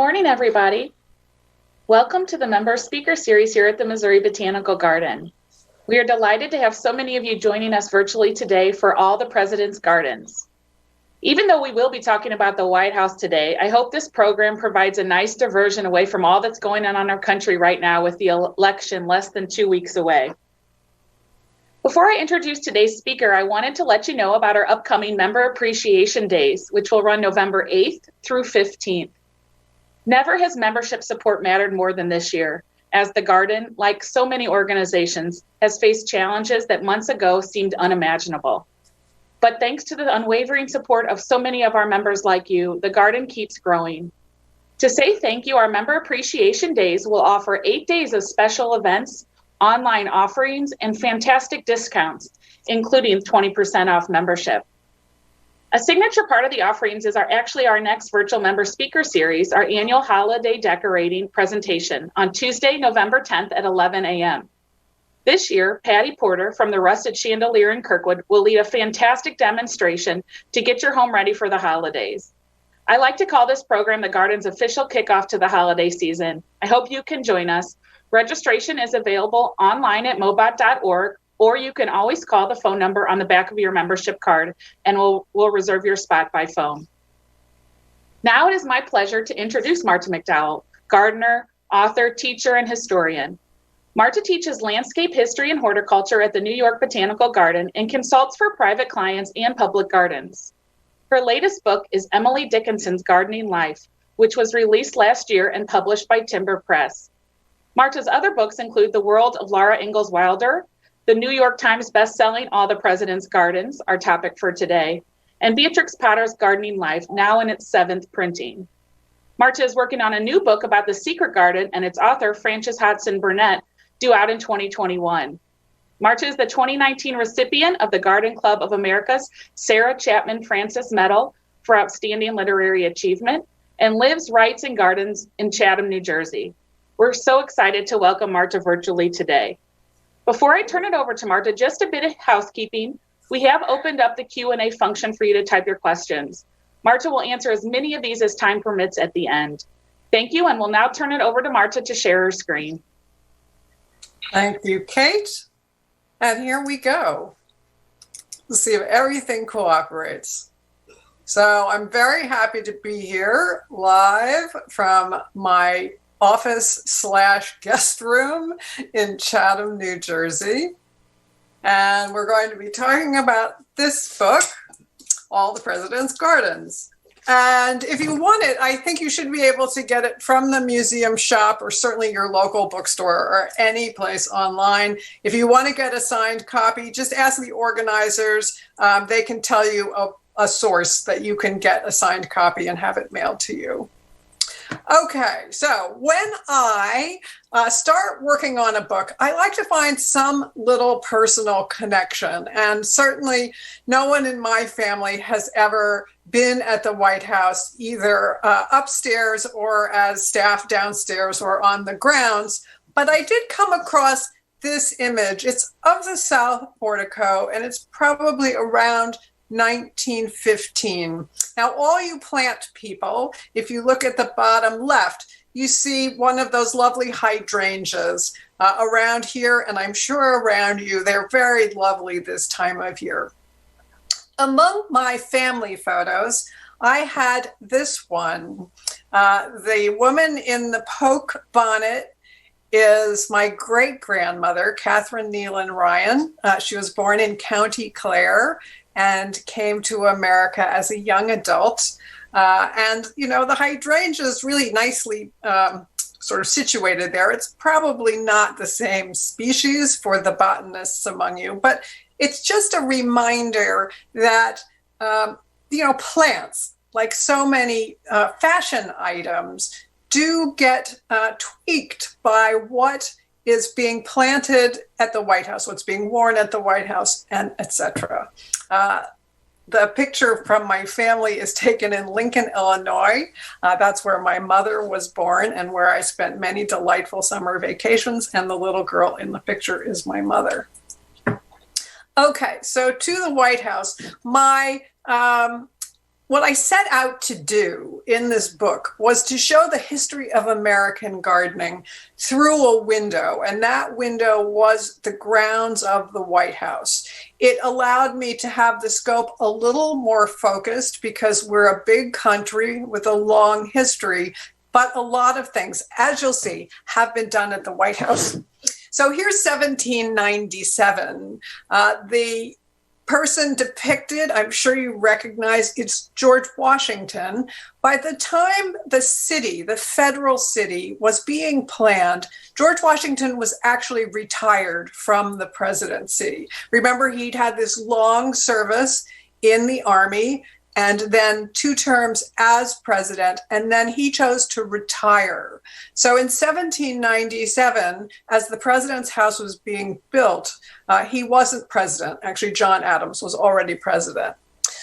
morning, everybody. Welcome to the Member Speaker Series here at the Missouri Botanical Garden. We are delighted to have so many of you joining us virtually today for all the President's Gardens. Even though we will be talking about the White House today, I hope this program provides a nice diversion away from all that's going on in our country right now with the election less than 2 weeks away. Before I introduce today's speaker, I wanted to let you know about our upcoming Member Appreciation Days, which will run November 8th through 15th. Never has membership support mattered more than this year, as the Garden, like so many organizations, has faced challenges that months ago seemed unimaginable. But thanks to the unwavering support of so many of our members like you, the Garden keeps growing. To say thank you, our Member Appreciation Days will offer 8 days of special events, online offerings, and fantastic discounts, including 20% off membership. A signature part of the offerings is our next virtual member speaker series, our annual holiday decorating presentation on Tuesday, November 10th at 11 a.m. This year, Patty Porter from the Rusted Chandelier in Kirkwood will lead a fantastic demonstration to get your home ready for the holidays. I like to call this program the Garden's official kickoff to the holiday season. I hope you can join us. Registration is available online at mobot.org, or you can always call the phone number on the back of your membership card, and we'll reserve your spot by phone. Now it is my pleasure to introduce Marta McDowell, gardener, author, teacher, and historian. Marta teaches landscape history and horticulture at the New York Botanical Garden and consults for private clients and public gardens. Her latest book is Emily Dickinson's Gardening Life, which was released last year and published by Timber Press. Marta's other books include The World of Laura Ingalls Wilder, the New York Times bestselling All the President's Gardens, our topic for today, and Beatrix Potter's Gardening Life, now in its 7th printing. Marta is working on a new book about the secret garden and its author, Frances Hodgson Burnett, due out in 2021. Marta is the 2019 recipient of the Garden Club of America's Sarah Chapman Francis Medal for Outstanding Literary Achievement and lives, writes, and gardens in Chatham, New Jersey. We're so excited to welcome Marta virtually today. Before I turn it over to Marta, just a bit of housekeeping. We have opened up the Q&A function for you to type your questions. Marta will answer as many of these as time permits at the end. Thank you, and we'll now turn it over to Marta to share her screen. Thank you, Kate. And here we go. Let's see if everything cooperates. So I'm very happy to be here live from my office/guest room in Chatham, New Jersey. And we're going to be talking about this book, All the President's Gardens. And if you want it, I think you should be able to get it from the museum shop or certainly your local bookstore or any place online. If you want to get a signed copy, just ask the organizers. They can tell you a source that you can get a signed copy and have it mailed to you. Okay, so when I start working on a book, I like to find some little personal connection. And certainly no one in my family has ever been at the White House, either upstairs or as staff downstairs or on the grounds. But I did come across this image. It's of the South Portico, and it's probably around 1915. Now, all you plant people, if you look at the bottom left, you see one of those lovely hydrangeas around here, and I'm sure around you. They're very lovely this time of year. Among my family photos, I had this one. The woman in the poke bonnet is my great-grandmother, Catherine Nealon Ryan. She was born in County Clare and came to America as a young adult. And, you know, the hydrangea is really nicely sort of situated there. It's probably not the same species for the botanists among you, but it's just a reminder that, plants, like so many fashion items, do get tweaked by what is being planted at the White House, what's being worn at the White House, and etc. The picture from my family is taken in Lincoln, Illinois. That's where my mother was born and where I spent many delightful summer vacations, and the little girl in the picture is my mother. Okay, so to the White House. My what I set out to do in this book was to show the history of American gardening through a window, and that window was the grounds of the White House. It allowed me to have the scope a little more focused because we're a big country with a long history, but a lot of things, as you'll see, have been done at the White House. So here's 1797. The person depicted, I'm sure you recognize, it's George Washington. By the time the city, the federal city, was being planned, George Washington was actually retired from the presidency. Remember, he'd had this long service in the army and then 2 terms as president, and then he chose to retire. So in 1797, as the president's house was being built, he wasn't president. Actually, John Adams was already president.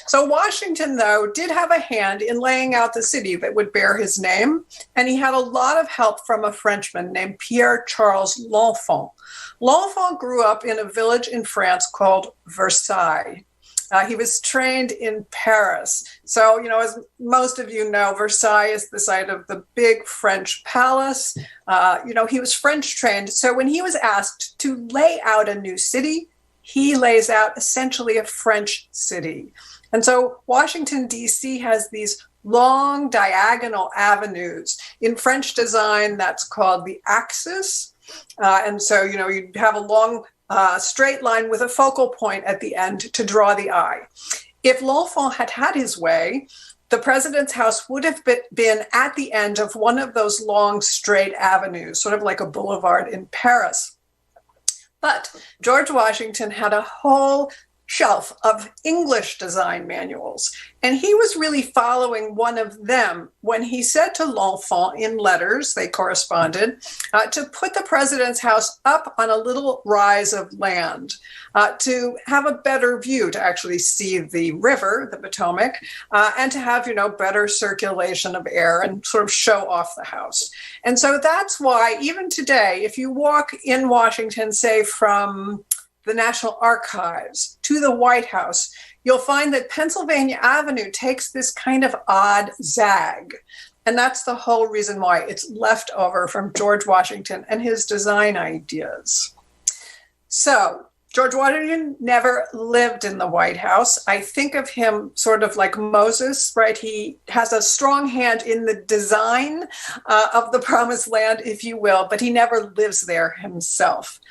So Washington, though, did have a hand in laying out the city that would bear his name, and he had a lot of help from a Frenchman named Pierre-Charles L'Enfant. L'Enfant grew up in a village in France called Versailles. He was trained in Paris. So, as most of you know, Versailles is the site of the big French palace. He was French trained. So when he was asked to lay out a new city, he lays out essentially a French city. And so Washington, D.C. has these long diagonal avenues. In French design, that's called the axis. And so, you have a long straight line with a focal point at the end to draw the eye. If L'Enfant had had his way, the president's house would have been at the end of one of those long straight avenues, sort of like a boulevard in Paris. But George Washington had a whole shelf of English design manuals, and he was really following one of them when he said to L'Enfant in letters, they corresponded, to put the president's house up on a little rise of land, to have a better view, to actually see the river, the Potomac, and to have, better circulation of air and sort of show off the house. And so that's why even today, if you walk in Washington, say from the National Archives to the White House, you'll find that Pennsylvania Avenue takes this kind of odd zag. And that's the whole reason why it's left over from George Washington and his design ideas. So George Washington never lived in the White House. I think of him sort of like Moses, right? He has a strong hand in the design of the Promised Land, if you will, but he never lives there himself.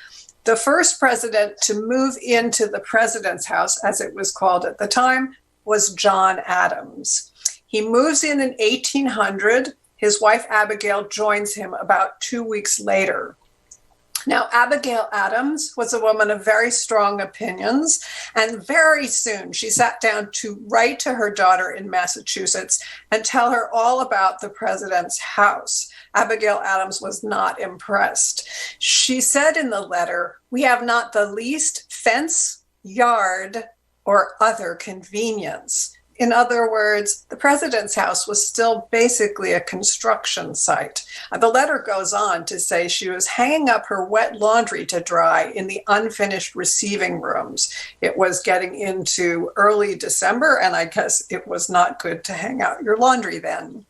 The first president to move into the president's house, as it was called at the time, was John Adams. He moves in 1800. His wife, Abigail, joins him about 2 weeks later. Now, Abigail Adams was a woman of very strong opinions, and very soon she sat down to write to her daughter in Massachusetts and tell her all about the president's house. Abigail Adams was not impressed. She said in the letter, "We have not the least fence, yard, or other convenience." In other words, the president's house was still basically a construction site. The letter goes on to say she was hanging up her wet laundry to dry in the unfinished receiving rooms. It was getting into early December, and I guess it was not good to hang out your laundry then.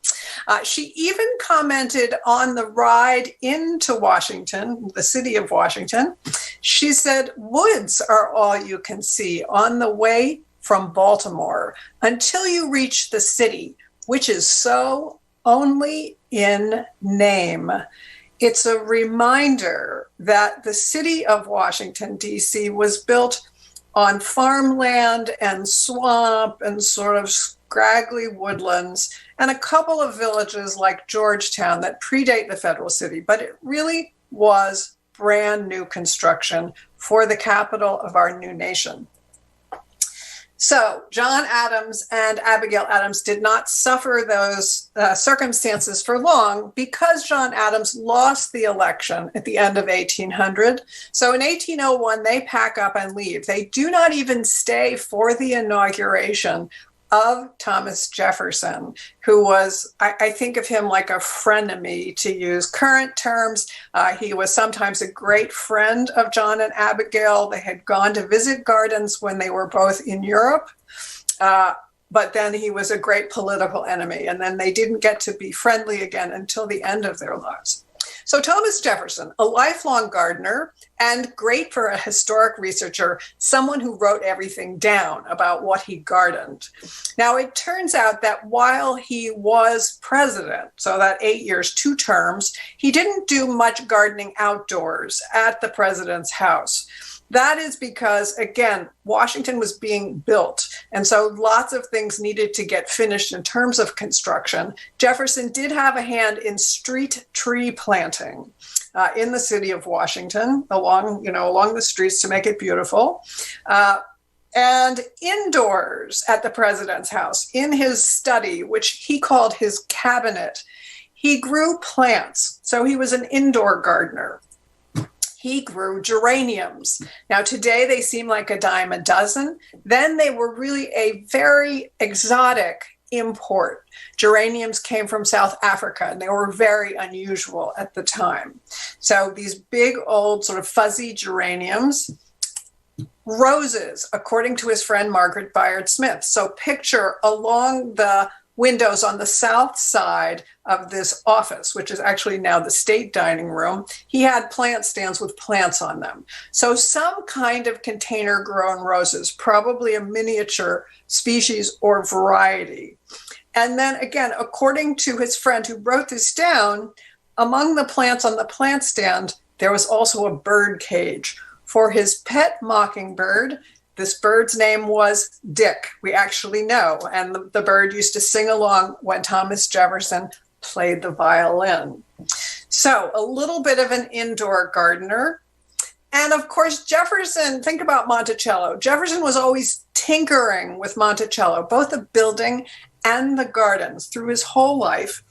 She even commented on the ride into Washington, the city of Washington. She said, "Woods are all you can see on the way from Baltimore until you reach the city, which is so only in name." It's a reminder that the city of Washington, D.C. was built on farmland and swamp and sort of scraggly woodlands and a couple of villages like Georgetown that predate the federal city, but it really was brand new construction for the capital of our new nation. So John Adams and Abigail Adams did not suffer those circumstances for long because John Adams lost the election at the end of 1800. So in 1801, they pack up and leave. They do not even stay for the inauguration of Thomas Jefferson, who was, I think of him like a frenemy, to use current terms. He was sometimes a great friend of John and Abigail. They had gone to visit gardens when they were both in Europe. but then he was a great political enemy. And then they didn't get to be friendly again until the end of their lives. So Thomas Jefferson, a lifelong gardener and great for a historic researcher, someone who wrote everything down about what he gardened. Now, it turns out that while he was president, so that 8 years, 2 terms, he didn't do much gardening outdoors at the president's house. That is because, again, Washington was being built, and so lots of things needed to get finished in terms of construction. Jefferson did have a hand in street tree planting in the city of Washington, along the streets to make it beautiful. And indoors at the president's house, in his study, which he called his cabinet, he grew plants. So he was an indoor gardener. He grew geraniums. Now, today they seem like a dime a dozen. Then they were really a very exotic import. Geraniums came from South Africa, and they were very unusual at the time. So these big, old, sort of fuzzy geraniums. Roses, according to his friend Margaret Bayard Smith. So picture along the windows on the south side of this office, which is actually now the state dining room, he had plant stands with plants on them. So some kind of container grown roses, probably a miniature species or variety. And then again, according to his friend who wrote this down, among the plants on the plant stand, there was also a bird cage for his pet mockingbird. This bird's name was Dick, we actually know, and the bird used to sing along when Thomas Jefferson played the violin. So a little bit of an indoor gardener. And of course, Jefferson, think about Monticello. Jefferson was always tinkering with Monticello, both the building and the gardens through his whole life.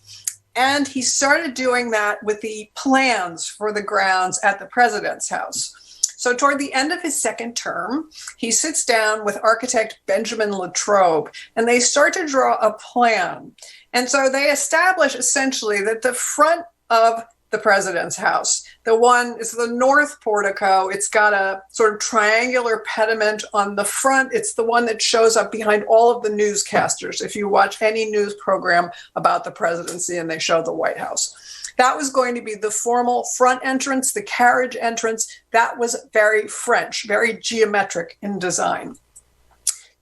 And he started doing that with the plans for the grounds at the president's house. So toward the end of his second term, he sits down with architect Benjamin Latrobe, and they start to draw a plan. And so they establish essentially that the front of the president's house, the one is the north portico. It's got a sort of triangular pediment on the front. It's the one that shows up behind all of the newscasters. If you watch any news program about the presidency and they show the White House. That was going to be the formal front entrance, the carriage entrance. That was very French, very geometric in design.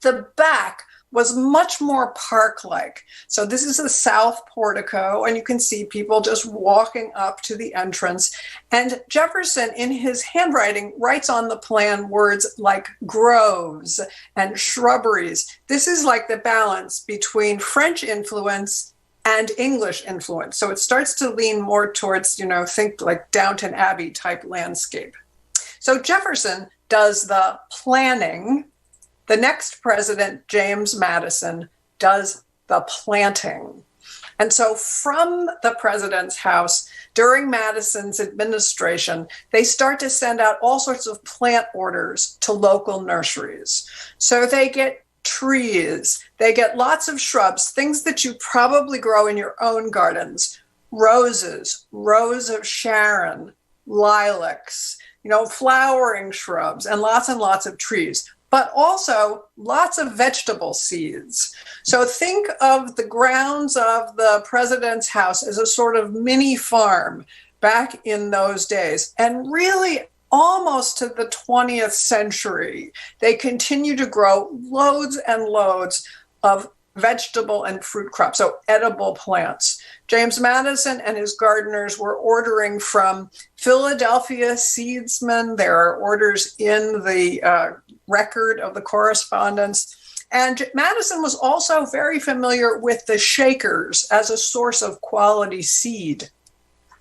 The back was much more park-like. So this is the south portico, and you can see people just walking up to the entrance. And Jefferson, in his handwriting, writes on the plan words like groves and shrubberies. This is like the balance between French influence and English influence. So it starts to lean more towards, think like Downton Abbey type landscape. So Jefferson does the planning. The next president, James Madison, does the planting. And so from the president's house, during Madison's administration, they start to send out all sorts of plant orders to local nurseries. So they get trees, they get lots of shrubs, things that you probably grow in your own gardens, roses, rose of Sharon, lilacs, flowering shrubs, and lots of trees, but also lots of vegetable seeds. So think of the grounds of the president's house as a sort of mini farm back in those days. And really, almost to the 20th century, they continue to grow loads and loads of vegetable and fruit crops, so edible plants. James Madison and his gardeners were ordering from Philadelphia seedsmen. There are orders in the record of the correspondence. And Madison was also very familiar with the Shakers as a source of quality seed.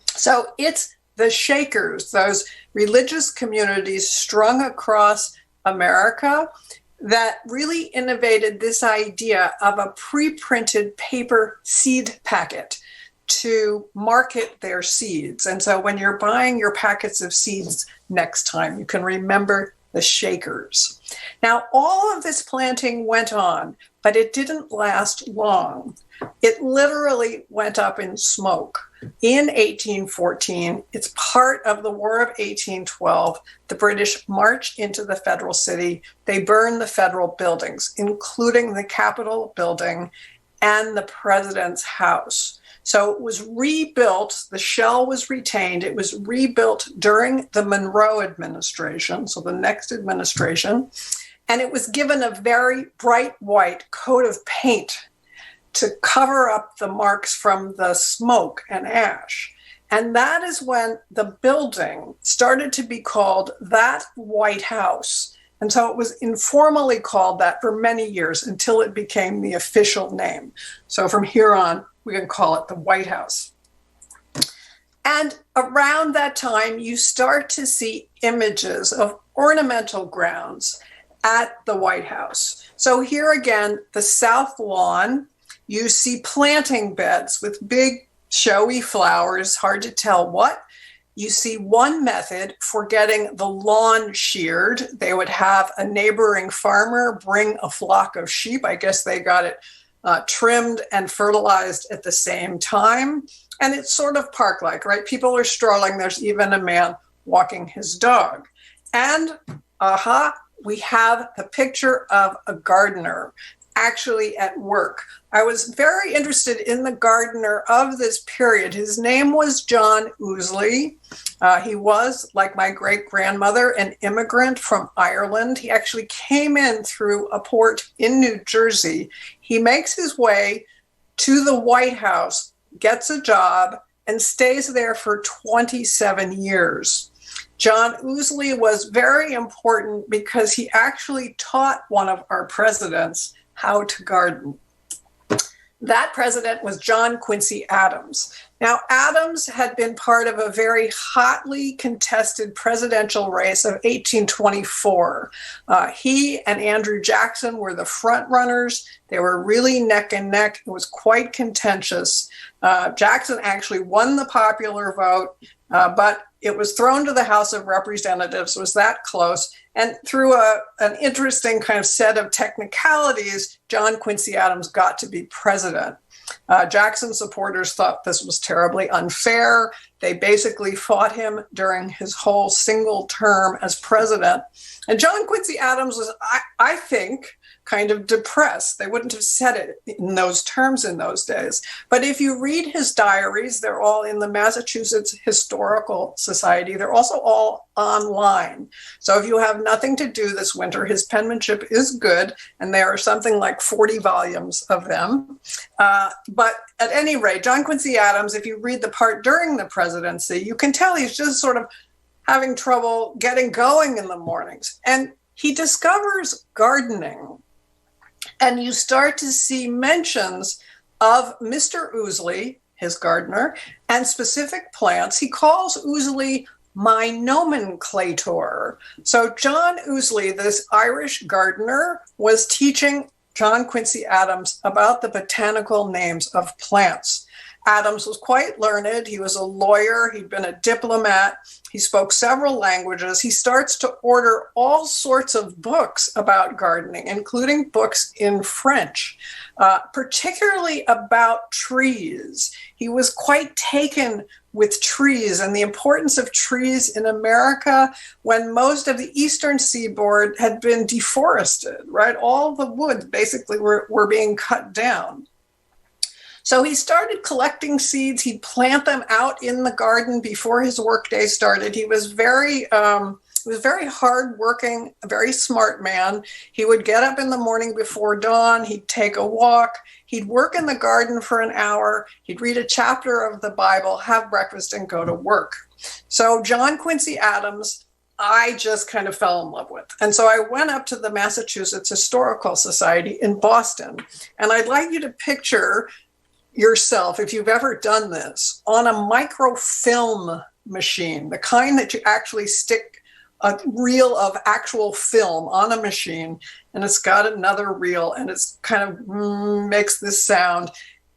So it's the Shakers, those religious communities strung across America, that really innovated this idea of a pre-printed paper seed packet to market their seeds. And so when you're buying your packets of seeds next time, you can remember the Shakers. Now, all of this planting went on, but it didn't last long. It literally went up in smoke. in 1814. It's part of the War of 1812. The British march into the federal city. They burn the federal buildings, including the Capitol building and the president's house. So it was rebuilt. The shell was retained. It was rebuilt during the Monroe administration, so the next administration. And it was given a very bright white coat of paint to cover up the marks from the smoke and ash. And that is when the building started to be called that White House. And so it was informally called that for many years until it became the official name. So from here on, we can call it the White House. And around that time, you start to see images of ornamental grounds at the White House. So here again, the South Lawn, you see planting beds with big showy flowers, hard to tell what. You see one method for getting the lawn sheared. They would have a neighboring farmer bring a flock of sheep. I guess they got it trimmed and fertilized at the same time. And it's sort of park-like, right? People are strolling. There's even a man walking his dog. And we have the picture of a gardener actually at work. I was very interested in the gardener of this period. His name was John Ouseley. He was, like my great-grandmother, an immigrant from Ireland. He actually came in through a port in New Jersey. He makes his way to the White House, gets a job, and stays there for 27 years. John Ouseley was very important because he actually taught one of our presidents how to garden. That president was John Quincy Adams. Now, Adams had been part of a very hotly contested presidential race of 1824. He and Andrew Jackson were the front runners. They were really neck and neck. It was quite contentious. Jackson actually won the popular vote, but it was thrown to the House of Representatives. It was that close. And through an interesting kind of set of technicalities, John Quincy Adams got to be president. Jackson supporters thought this was terribly unfair. They basically fought him during his whole single term as president. And John Quincy Adams was, I think, kind of depressed. They wouldn't have said it in those terms in those days. But if you read his diaries, they're all in the Massachusetts Historical Society. They're also all online. So if you have nothing to do this winter, his penmanship is good, and there are something like 40 volumes of them. But at any rate, John Quincy Adams, if you read the part during the presidency, you can tell he's just sort of having trouble getting going in the mornings. And he discovers gardening. And you start to see mentions of Mr. Ouseley, his gardener, and specific plants. He calls Ouseley my nomenclator. So John Ouseley, this Irish gardener, was teaching John Quincy Adams about the botanical names of plants. Adams was quite learned. He was a lawyer. He'd been a diplomat. He spoke several languages. He starts to order all sorts of books about gardening, including books in French, particularly about trees. He was quite taken with trees and the importance of trees in America when most of the eastern seaboard had been deforested, right? All the woods basically were being cut down. So he started collecting seeds. He'd plant them out in the garden before his workday started. He was very hardworking, a very smart man. He would get up in the morning before dawn. He'd take a walk. He'd work in the garden for an hour. He'd read a chapter of the Bible, have breakfast, and go to work. So John Quincy Adams, I just kind of fell in love with. And so I went up to the Massachusetts Historical Society in Boston. And I'd like you to picture yourself, if you've ever done this, on a microfilm machine, the kind that you actually stick a reel of actual film on a machine, and it's got another reel, and it's kind of makes this sound.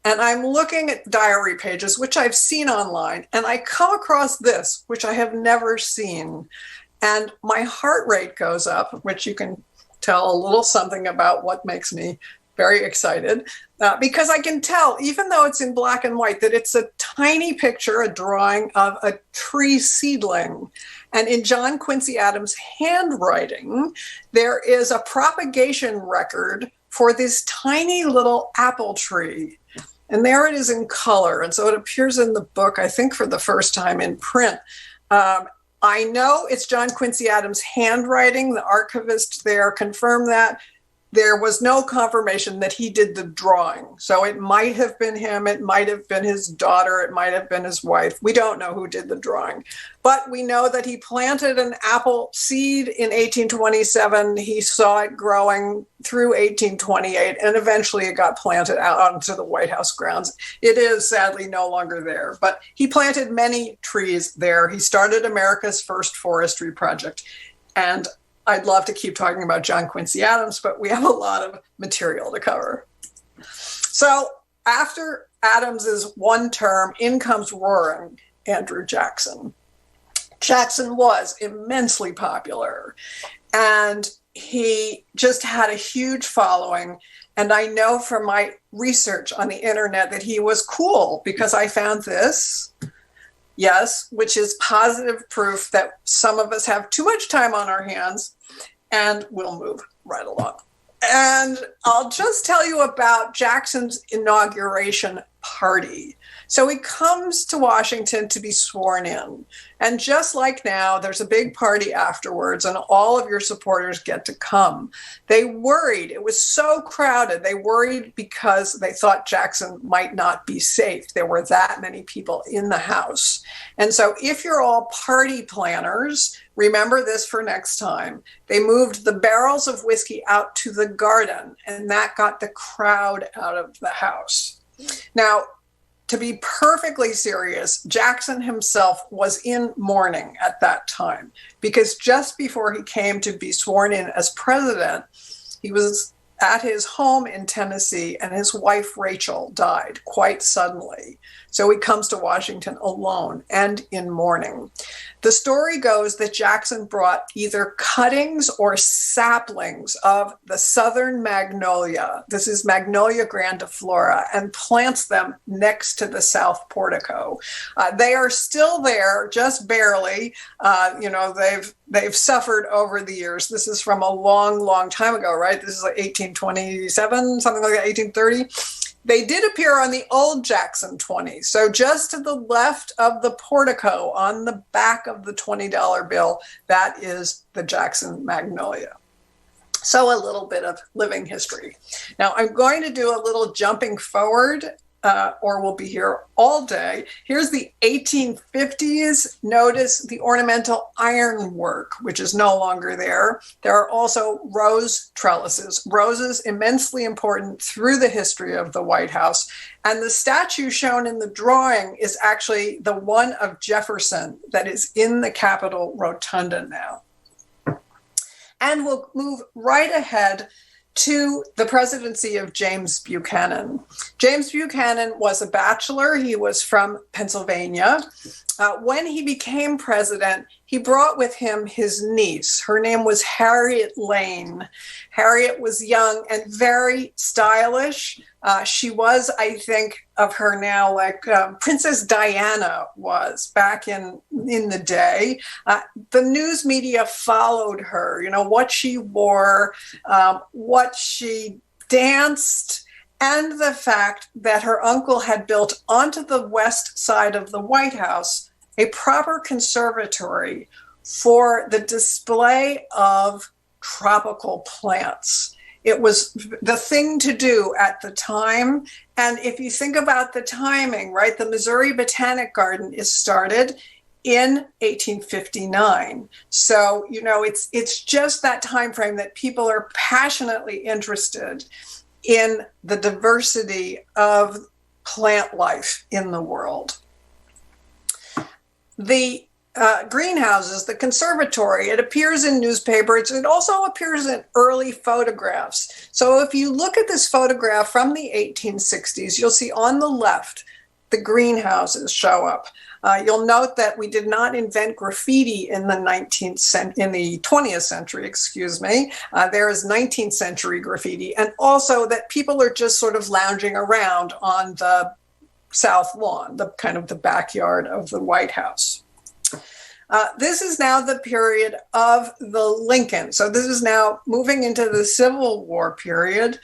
And I'm looking at diary pages, which I've seen online, and I come across this, which I have never seen. And my heart rate goes up, which you can tell a little something about what makes me very excited because I can tell, even though it's in black and white, that it's a tiny picture, a drawing of a tree seedling. And in John Quincy Adams' handwriting, there is a propagation record for this tiny little apple tree. And there it is in color. And so it appears in the book, I think, for the first time in print. I know it's John Quincy Adams' handwriting. The archivist there confirmed that. There was no confirmation that he did the drawing. So it might have been him. It might have been his daughter. It might have been his wife. We don't know who did the drawing. But we know that he planted an apple seed in 1827. He saw it growing through 1828, and eventually it got planted out onto the White House grounds. It is sadly no longer there, but he planted many trees there. He started America's first forestry project. And I'd love to keep talking about John Quincy Adams, but we have a lot of material to cover. So after Adams's one term, in comes roaring Andrew Jackson. Jackson was immensely popular, and he just had a huge following. And I know from my research on the internet that he was cool, because I found this. Yes, which is positive proof that some of us have too much time on our hands, and we'll move right along. And I'll just tell you about Jackson's inauguration party. So he comes to Washington to be sworn in. And just like now, there's a big party afterwards, and all of your supporters get to come. They worried. It was so crowded. They worried because they thought Jackson might not be safe. There were that many people in the house. And so if you're all party planners, remember this for next time. They moved the barrels of whiskey out to the garden, and that got the crowd out of the house. Now, to be perfectly serious, Jackson himself was in mourning at that time, because just before he came to be sworn in as president, he was at his home in Tennessee, and his wife, Rachel, died quite suddenly. So he comes to Washington alone and in mourning. The story goes that Jackson brought either cuttings or saplings of the southern magnolia. This is Magnolia grandiflora, and plants them next to the south portico. They are still there, just barely. They've suffered over the years. This is from a long, long time ago, right? This is like 1827, something like that, 1830. They did appear on the old Jackson 20. So just to the left of the portico on the back of the $20 bill, that is the Jackson magnolia. So a little bit of living history. Now I'm going to do a little jumping forward, or we'll be here all day. Here's the 1850s. Notice the ornamental ironwork, which is no longer there. There are also rose trellises. Roses, immensely important through the history of the White House. And the statue shown in the drawing is actually the one of Jefferson that is in the Capitol Rotunda now. And we'll move right ahead to the presidency of James Buchanan. James Buchanan was a bachelor. He was from Pennsylvania. When he became president, he brought with him his niece. Her name was Harriet Lane. Harriet was young and very stylish. She was, I think, of her now, like Princess Diana was back in the day. The news media followed her, what she wore, what she danced, and the fact that her uncle had built onto the west side of the White House a proper conservatory for the display of tropical plants. It was the thing to do at the time. And if you think about the timing, right, the Missouri Botanic Garden is started in 1859. So, it's just that time frame that people are passionately interested in the diversity of plant life in the world. The greenhouses, the conservatory, it appears in newspapers. It also appears in early photographs. So if you look at this photograph from the 1860s, you'll see on the left the greenhouses show up. You'll note that we did not invent graffiti in the 20th century, excuse me. There is 19th century graffiti, and also that people are just sort of lounging around on the south lawn, the kind of the backyard of the White House. This is now the period of the Lincoln. So this is now moving into the Civil War period.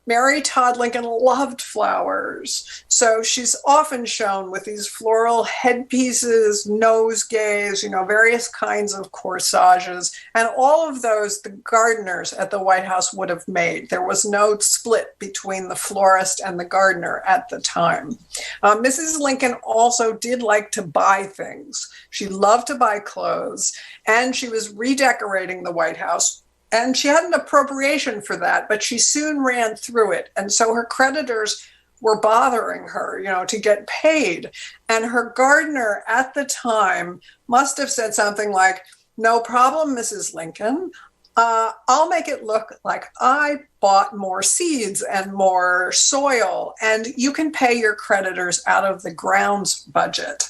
Mary Todd Lincoln loved flowers. So she's often shown with these floral headpieces, nosegays, various kinds of corsages. And all of those, the gardeners at the White House would have made. There was no split between the florist and the gardener at the time. Mrs. Lincoln also did like to buy things. She loved to buy clothes, and she was redecorating the White House, and she had an appropriation for that, but she soon ran through it. And so her creditors were bothering her, to get paid. And her gardener at the time must have said something like, "No problem, Mrs. Lincoln. I'll make it look like I bought more seeds and more soil, and you can pay your creditors out of the grounds budget."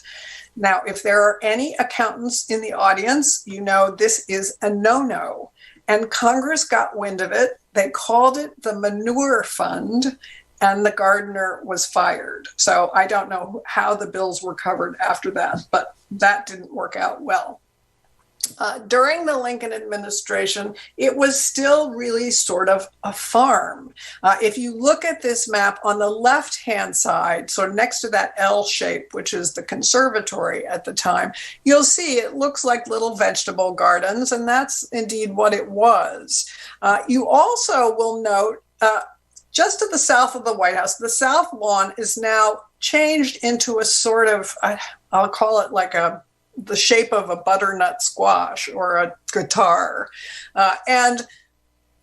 Now, if there are any accountants in the audience, this is a no-no. And Congress got wind of it. They called it the manure fund, and the gardener was fired. So I don't know how the bills were covered after that, but that didn't work out well. During the Lincoln administration, it was still really sort of a farm. If you look at this map on the left-hand side, so next to that L shape, which is the conservatory at the time, you'll see it looks like little vegetable gardens, and that's indeed what it was. You also will note, just to the south of the White House, the south lawn is now changed into a sort of, I'll call it like the shape of a butternut squash or a guitar. And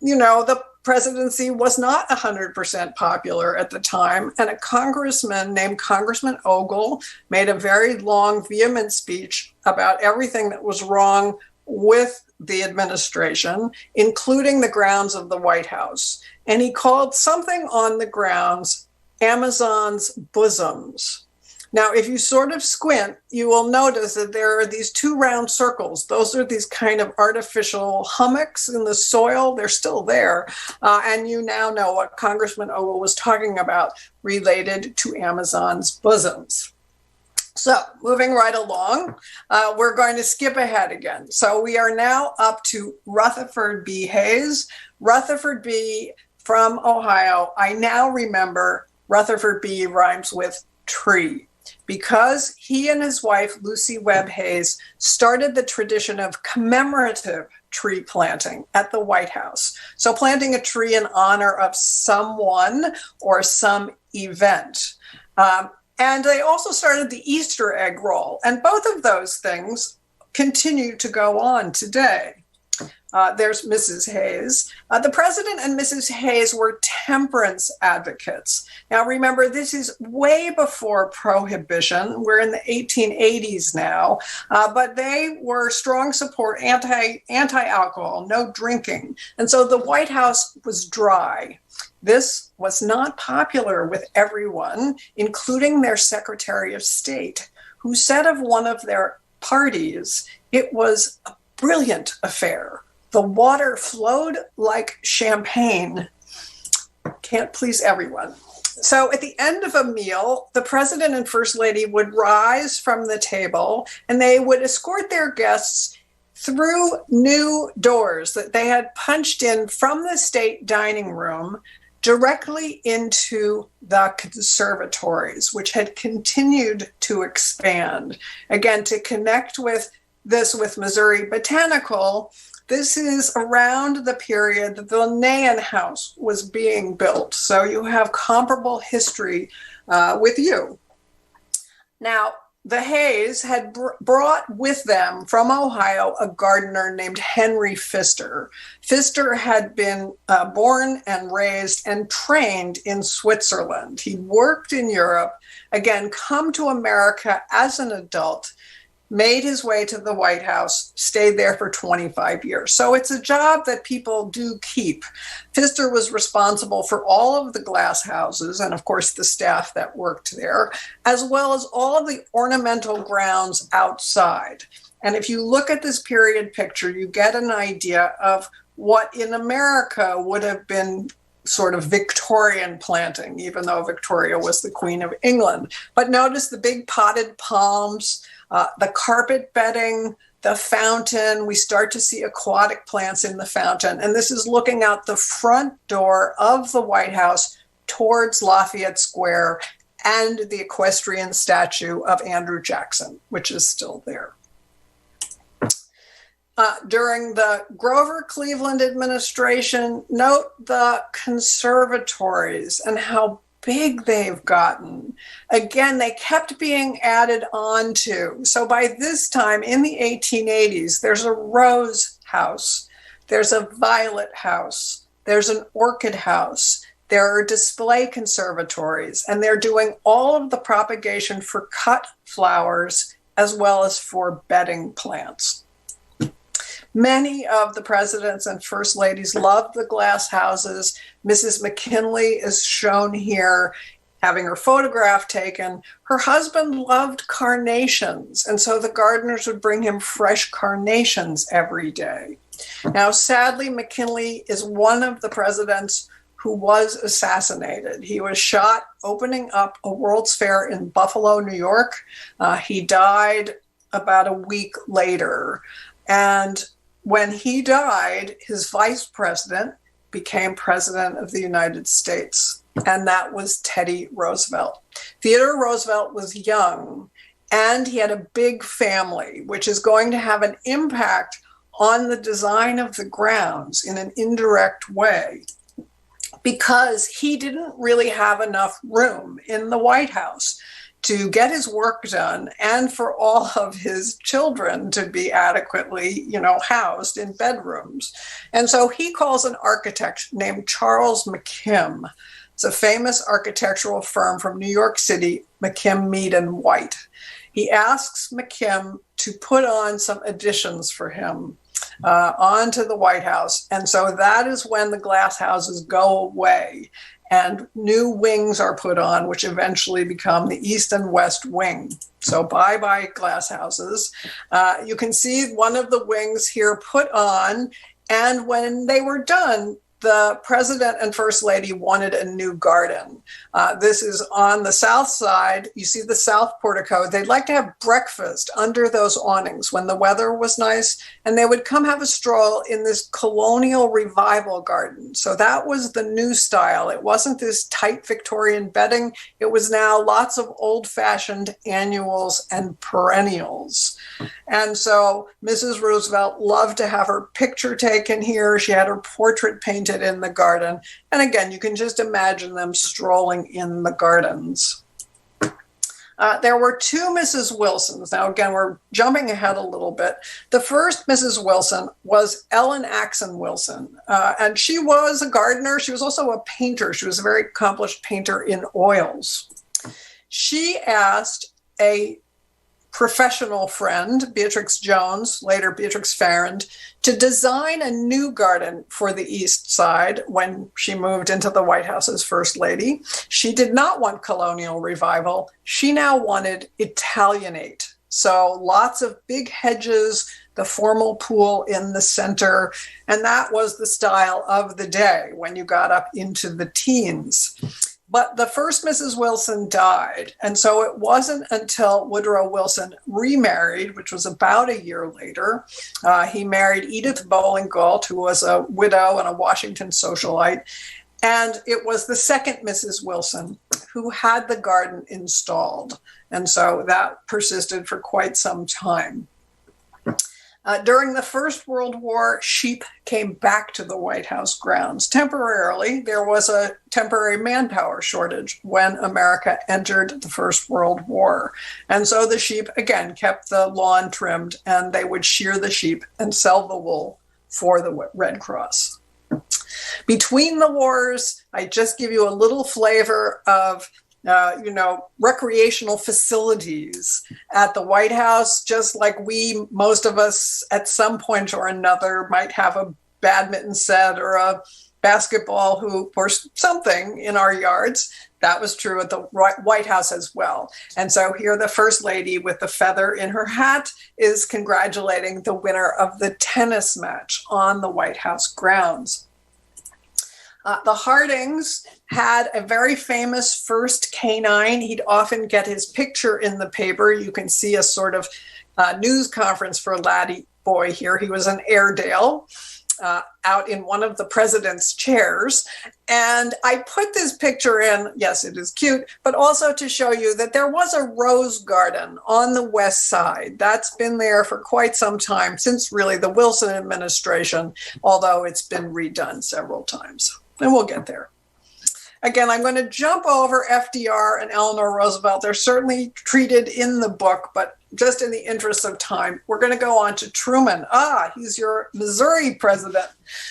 the presidency was not 100% popular at the time. And a congressman named Congressman Ogle made a very long, vehement speech about everything that was wrong with the administration, including the grounds of the White House. And he called something on the grounds Amazon's bosoms. Now, if you sort of squint, you will notice that there are these two round circles. Those are these kind of artificial hummocks in the soil. They're still there. And you now know what Congressman Ogle was talking about related to Amazon's bosoms. So moving right along, we're going to skip ahead again. So we are now up to Rutherford B. Hayes. Rutherford B. from Ohio. I now remember Rutherford B. rhymes with tree, because he and his wife, Lucy Webb Hayes, started the tradition of commemorative tree planting at the White House. So planting a tree in honor of someone or some event. And they also started the Easter egg roll. And both of those things continue to go on today. There's Mrs. Hayes. The president and Mrs. Hayes were temperance advocates. Now, remember, this is way before Prohibition. We're in the 1880s now, but they were strong support anti-alcohol, no drinking. And so the White House was dry. This was not popular with everyone, including their Secretary of State, who said of one of their parties, it was a brilliant affair. The water flowed like champagne. Can't please everyone. So at the end of a meal, the president and first lady would rise from the table and they would escort their guests through new doors that they had punched in from the state dining room directly into the conservatories, which had continued to expand. Again, to connect with this with Missouri Botanical, this is around the period that the Linnaean House was being built. So you have comparable history with you. Now, the Hayes had brought with them from Ohio a gardener named Henry Pfister. Pfister had been born and raised and trained in Switzerland. He worked in Europe, again, come to America as an adult, made his way to the White House, stayed there for 25 years. So it's a job that people do keep. Pfister was responsible for all of the glass houses and, of course, the staff that worked there, as well as all of the ornamental grounds outside. And if you look at this period picture, you get an idea of what in America would have been sort of Victorian planting, even though Victoria was the Queen of England. But notice the big potted palms, the carpet bedding, the fountain. We start to see aquatic plants in the fountain. And this is looking out the front door of the White House towards Lafayette Square and the equestrian statue of Andrew Jackson, which is still there. During the Grover Cleveland administration, note the conservatories and how big they've gotten. Again, they kept being added on to. So by this time in the 1880s, there's a rose house, there's a violet house, there's an orchid house, there are display conservatories, and they're doing all of the propagation for cut flowers as well as for bedding plants. Many of the presidents and first ladies loved the glass houses. Mrs. McKinley is shown here having her photograph taken. Her husband loved carnations, and so the gardeners would bring him fresh carnations every day. Now, sadly, McKinley is one of the presidents who was assassinated. He was shot opening up a World's Fair in Buffalo, New York. He died about a week later. And when he died, his vice president became president of the United States, and that was Teddy Roosevelt. Theodore Roosevelt was young, and he had a big family, which is going to have an impact on the design of the grounds in an indirect way, because he didn't really have enough room in the White House to get his work done and for all of his children to be adequately, housed in bedrooms. And so he calls an architect named Charles McKim. It's a famous architectural firm from New York City, McKim, Mead, and White. He asks McKim to put on some additions for him onto the White House. And so that is when the glass houses go away and new wings are put on, which eventually become the East and West Wing. So bye-bye glass houses. You can see one of the wings here put on, and when they were done, the president and first lady wanted a new garden. This is on the south side. You see the south portico. They'd like to have breakfast under those awnings when the weather was nice, and they would come have a stroll in this colonial revival garden. So that was the new style. It wasn't this tight Victorian bedding. It was now lots of old-fashioned annuals and perennials. And so Mrs. Roosevelt loved to have her picture taken here. She had her portrait painted in the garden. And again, you can just imagine them strolling in the gardens. There were two Mrs. Wilsons. Now, again, we're jumping ahead a little bit. The first Mrs. Wilson was Ellen Axon Wilson, and she was a gardener. She was also a painter. She was a very accomplished painter in oils. She asked a professional friend, Beatrix Jones, later Beatrix Farrand, to design a new garden for the East Side when she moved into the White House as First Lady. She did not want colonial revival. She now wanted Italianate. So lots of big hedges, the formal pool in the center, and that was the style of the day when you got up into the teens. But the first Mrs. Wilson died, and so it wasn't until Woodrow Wilson remarried, which was about a year later. He married Edith Bowling Galt, who was a widow and a Washington socialite, and it was the second Mrs. Wilson who had the garden installed, and so that persisted for quite some time. During the First World War, sheep came back to the White House grounds temporarily. There was a temporary manpower shortage when America entered the First World War. And so the sheep, again, kept the lawn trimmed, and they would shear the sheep and sell the wool for the Red Cross. Between the wars, I just give you a little flavor of recreational facilities at the White House, just like most of us at some point or another might have a badminton set or a basketball hoop or something in our yards. That was true at the White House as well. And so here the First Lady with the feather in her hat is congratulating the winner of the tennis match on the White House grounds. The Hardings had a very famous first canine. He'd often get his picture in the paper. You can see a sort of news conference for Laddie Boy here. He was an Airedale out in one of the president's chairs. And I put this picture in, yes, it is cute, but also to show you that there was a rose garden on the west side. That's been there for quite some time, since really the Wilson administration, although it's been redone several times. And we'll get there. Again, I'm going to jump over FDR and Eleanor Roosevelt. They're certainly treated in the book, but just in the interest of time, we're going to go on to Truman. He's your Missouri president.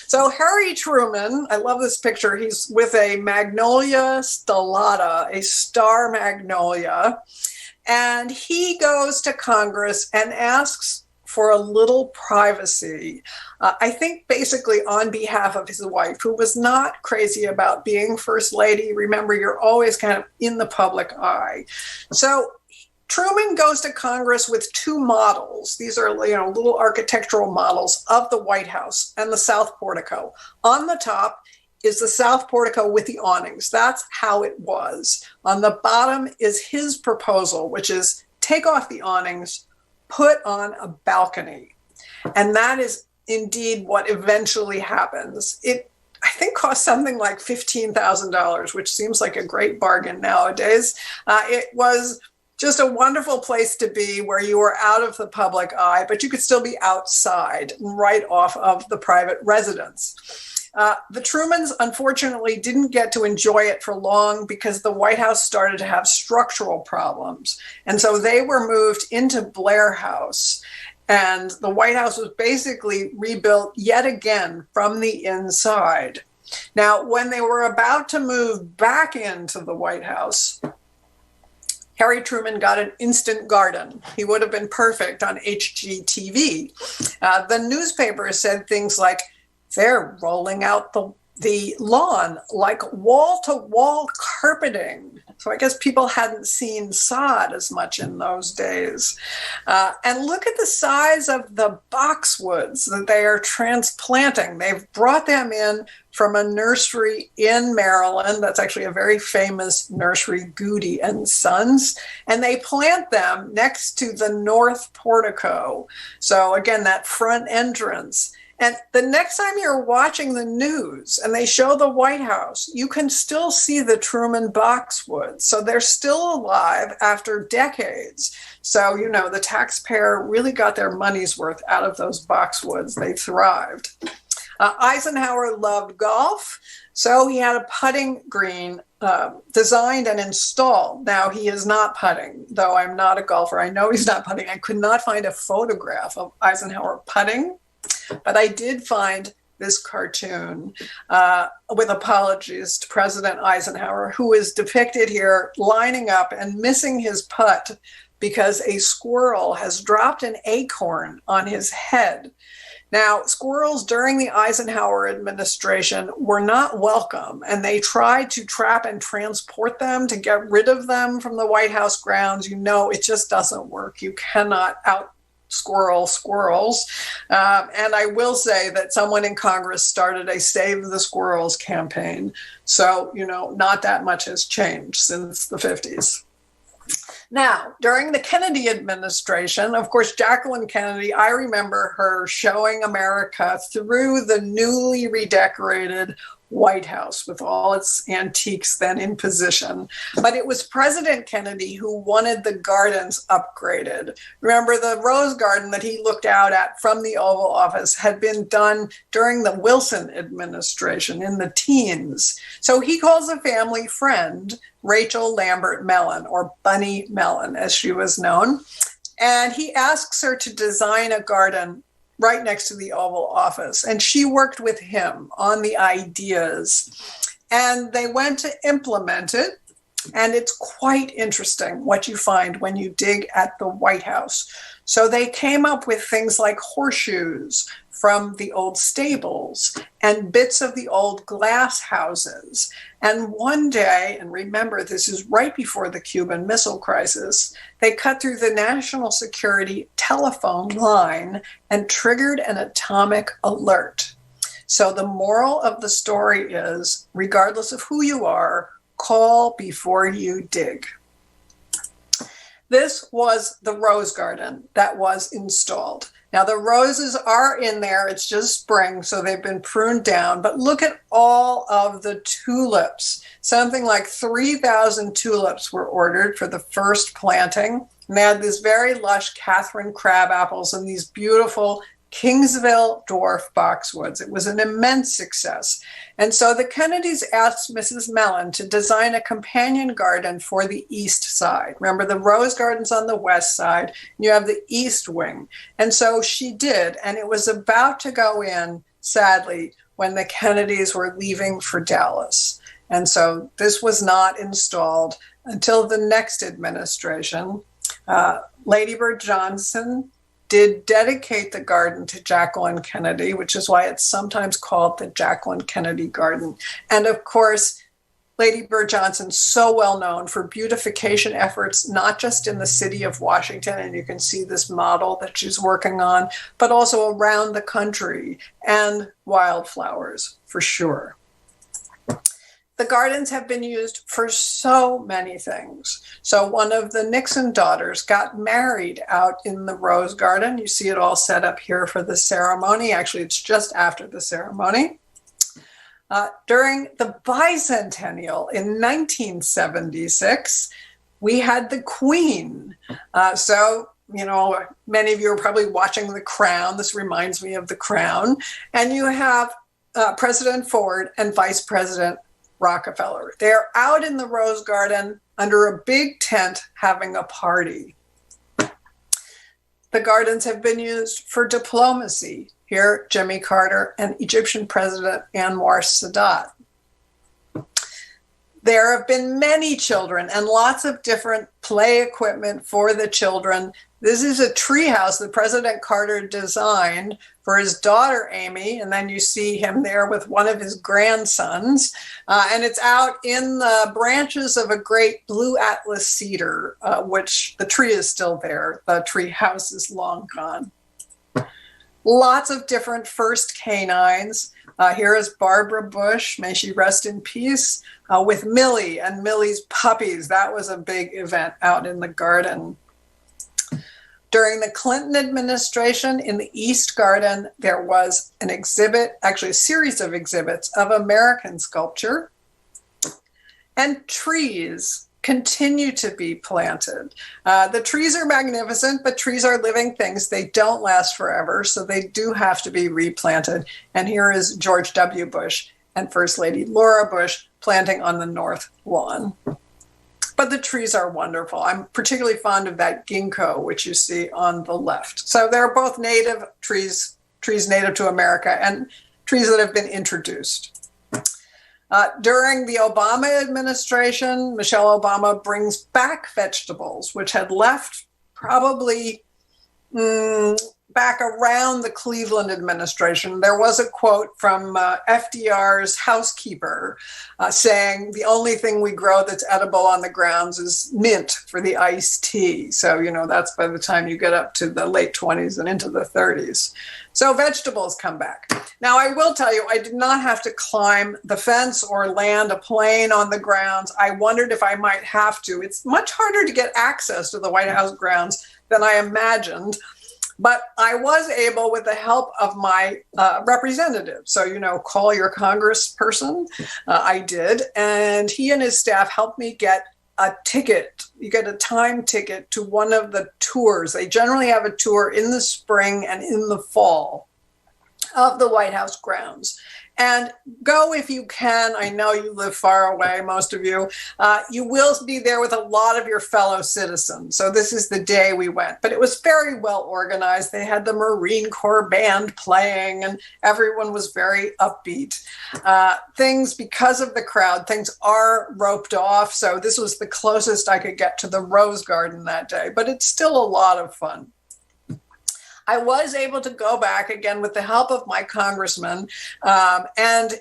So Harry Truman, I love this picture. He's with a magnolia stellata, a star magnolia, and he goes to Congress and asks for a little privacy. I think basically on behalf of his wife, who was not crazy about being First Lady. Remember, you're always kind of in the public eye. So Truman goes to Congress with two models. These are, little architectural models of the White House and the South Portico. On the top is the South Portico with the awnings. That's how it was. On the bottom is his proposal, which is take off the awnings, put on a balcony. And that is indeed what eventually happens. It, I think, cost something like $15,000, which seems like a great bargain nowadays. It was just a wonderful place to be, where you were out of the public eye, but you could still be outside, right off of the private residence. The Trumans, unfortunately, didn't get to enjoy it for long because the White House started to have structural problems. And so they were moved into Blair House. And the White House was basically rebuilt yet again from the inside. Now, when they were about to move back into the White House, Harry Truman got an instant garden. He would have been perfect on HGTV. The newspaper said things like, they're rolling out the lawn like wall-to-wall carpeting. So I guess people hadn't seen sod as much in those days. And look at the size of the boxwoods that they are transplanting. They've brought them in from a nursery in Maryland. That's actually a very famous nursery, Goody and Sons. And they plant them next to the North Portico. So again, that front entrance. And the next time you're watching the news and they show the White House, you can still see the Truman boxwoods. So they're still alive after decades. So, the taxpayer really got their money's worth out of those boxwoods. They thrived. Eisenhower loved golf, so he had a putting green designed and installed. Now, he is not putting, though I'm not a golfer. I know he's not putting. I could not find a photograph of Eisenhower putting. But I did find this cartoon with apologies to President Eisenhower, who is depicted here lining up and missing his putt because a squirrel has dropped an acorn on his head. Now, squirrels during the Eisenhower administration were not welcome, and they tried to trap and transport them to get rid of them from the White House grounds. It just doesn't work. You cannot squirrels. And I will say that someone in Congress started a Save the Squirrels campaign. So, not that much has changed since the 50s. Now, during the Kennedy administration, of course, Jacqueline Kennedy, I remember her showing America through the newly redecorated White House with all its antiques then in position. But it was President Kennedy who wanted the gardens upgraded. Remember, the rose garden that he looked out at from the Oval Office had been done during the Wilson administration in the teens. So he calls a family friend, Rachel Lambert Mellon, or Bunny Mellon, as she was known, and he asks her to design a garden right next to the Oval Office. And she worked with him on the ideas. And they went to implement it. And it's quite interesting what you find when you dig at the White House. So they came up with things like horseshoes from the old stables and bits of the old glass houses. And one day, and remember, this is right before the Cuban Missile Crisis, they cut through the national security telephone line and triggered an atomic alert. So the moral of the story is, regardless of who you are, call before you dig. This was the rose garden that was installed. Now the roses are in there, it's just spring, so they've been pruned down, but look at all of the tulips. Something like 3,000 tulips were ordered for the first planting. And they had these very lush Catherine crab apples and these beautiful Kingsville dwarf boxwoods. It was an immense success. And so the Kennedys asked Mrs. Mellon to design a companion garden for the east side. Remember, the rose garden's on the west side, and you have the east wing. And so she did, and it was about to go in, sadly, when the Kennedys were leaving for Dallas. And so this was not installed until the next administration. Lady Bird Johnson did dedicate the garden to Jacqueline Kennedy, which is why it's sometimes called the Jacqueline Kennedy Garden. And of course, Lady Bird Johnson, so well known for beautification efforts, not just in the city of Washington, and you can see this model that she's working on, but also around the country, and wildflowers for sure. The gardens have been used for so many things. So one of the Nixon daughters got married out in the rose garden. You see it all set up here for the ceremony. Actually, it's just after the ceremony. During the bicentennial in 1976, we had the Queen. So, you know, many of you are probably watching The Crown. This reminds me of The Crown. And you have President Ford and Vice President Rockefeller. They're out in the Rose Garden under a big tent having a party. The gardens have been used for diplomacy. Here, Jimmy Carter and Egyptian President Anwar Sadat. There have been many children and lots of different play equipment for the children. This is a treehouse that President Carter designed for his daughter, Amy, and then you see him there with one of his grandsons. And it's out in the branches of a great blue atlas cedar, which the tree is still there. The tree house is long gone. Lots of different first canines. Here is Barbara Bush, may she rest in peace, with Millie and Millie's puppies. That was a big event out in the garden. During the Clinton administration in the East Garden, there was an exhibit, actually a series of exhibits of American sculpture. And trees continue to be planted. The trees are magnificent, but trees are living things. They don't last forever, so they do have to be replanted. And here is George W. Bush and First Lady Laura Bush planting on the north lawn. But the trees are wonderful. I'm particularly fond of that ginkgo, which you see on the left. So they're both native trees, trees native to America, and trees that have been introduced. During the Obama administration, Michelle Obama brings back vegetables, which had left probably back around the Cleveland administration. There was a quote from FDR's housekeeper saying, the only thing we grow that's edible on the grounds is mint for the iced tea. So, you know, that's by the time you get up to the late 20s and into the 30s. So vegetables come back. Now, I will tell you, I did not have to climb the fence or land a plane on the grounds. I wondered if I might have to. It's much harder to get access to the White House grounds than I imagined. But I was able, with the help of my representative, so, you know, call your congressperson, I did, and he and his staff helped me get a ticket. You get a time ticket to one of the tours. They generally have a tour in the spring and in the fall of the White House grounds. And go if you can. I know you live far away, most of you. You will be there with a lot of your fellow citizens. So this is the day we went. But it was very well organized. They had the Marine Corps band playing, and everyone was very upbeat. Things, because of the crowd, things are roped off. So this was the closest I could get to the Rose Garden that day. But it's still a lot of fun. I was able to go back again with the help of my congressman and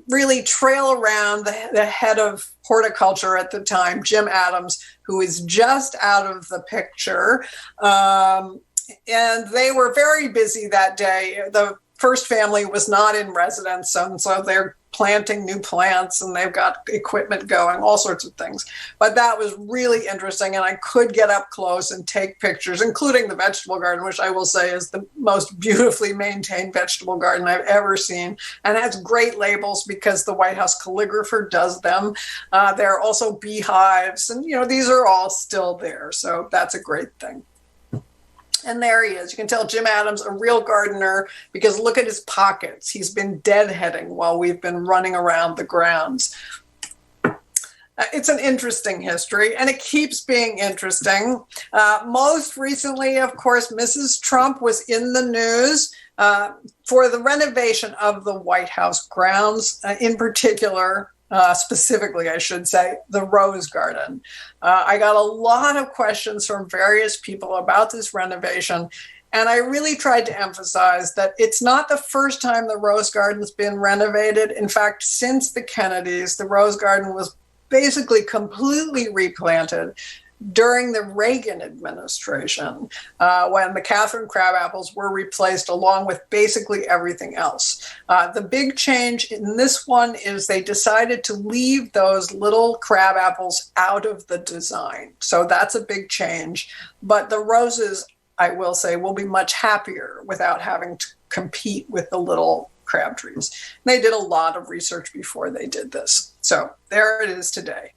really trail around the head of horticulture at the time, Jim Adams, who is just out of the picture. And they were very busy that day. The first family was not in residence, and so they're planting new plants and they've got equipment going, all sorts of things. But that was really interesting, and I could get up close and take pictures, including the vegetable garden, which I will say is the most beautifully maintained vegetable garden I've ever seen, and has great labels because the White House calligrapher does them. There are also beehives, and these are all still there, so that's a great thing. And there he is. You can tell Jim Adams, a real gardener, because look at his pockets. He's been deadheading while we've been running around the grounds. It's an interesting history, and it keeps being interesting. Most recently, of course, Mrs. Trump was in the news for the renovation of the White House grounds, in particular, specifically, I should say, the Rose Garden. I got a lot of questions from various people about this renovation, and I really tried to emphasize that it's not the first time the Rose Garden's been renovated. In fact, since the Kennedys, the Rose Garden was basically completely replanted during the Reagan administration, when the Catherine crabapples were replaced along with basically everything else. The big change in this one is they decided to leave those little crabapples out of the design. So that's a big change. But the roses, I will say, will be much happier without having to compete with the little crab trees. They did a lot of research before they did this. So there it is today.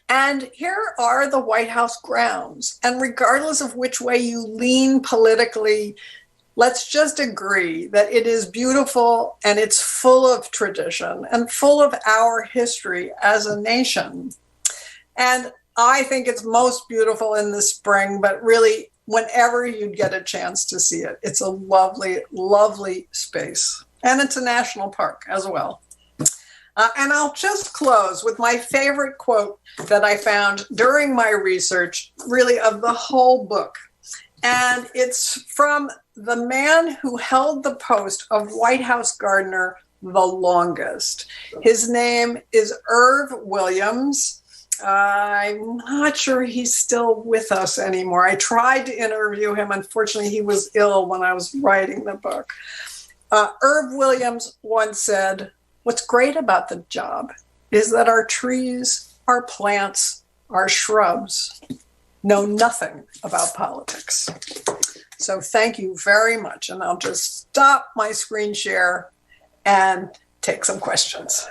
And here are the White House grounds. And regardless of which way you lean politically, let's just agree that it is beautiful and it's full of tradition and full of our history as a nation. And I think it's most beautiful in the spring, but really whenever you get a chance to see it, it's a lovely, lovely space. And it's a national park as well. And I'll just close with my favorite quote that I found during my research, really of the whole book. And it's from the man who held the post of White House gardener the longest. His name is Irv Williams. I'm not sure he's still with us anymore. I tried to interview him. Unfortunately, he was ill when I was writing the book. Irv Williams once said, "What's great about the job is that our trees, our plants, our shrubs know nothing about politics." So thank you very much. And I'll just stop my screen share and take some questions.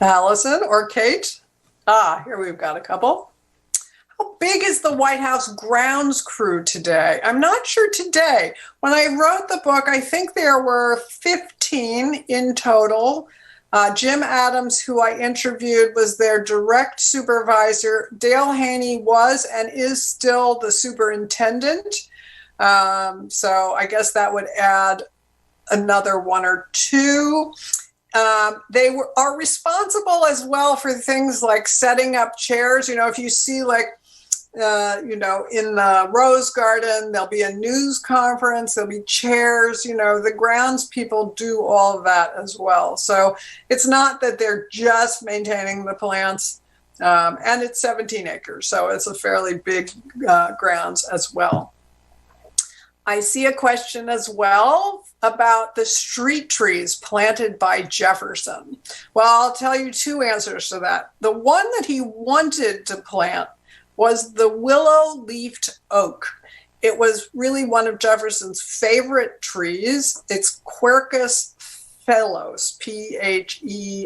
Allison or Kate? Here we've got a couple. How big is the White House grounds crew today? I'm not sure today. When I wrote the book, I think there were 15 in total. Jim Adams, who I interviewed, was their direct supervisor. Dale Haney was and is still the superintendent. So I guess that would add another one or two. They are responsible as well for things like setting up chairs. If you see in the Rose Garden, there'll be a news conference, there'll be chairs, the grounds people do all of that as well. So it's not that they're just maintaining the plants, and it's 17 acres. So it's a fairly big grounds as well. I see a question as well about the street trees planted by Jefferson. Well, I'll tell you two answers to that. The one that he wanted to plant was the willow-leafed oak. It was really one of Jefferson's favorite trees. It's Quercus phellos,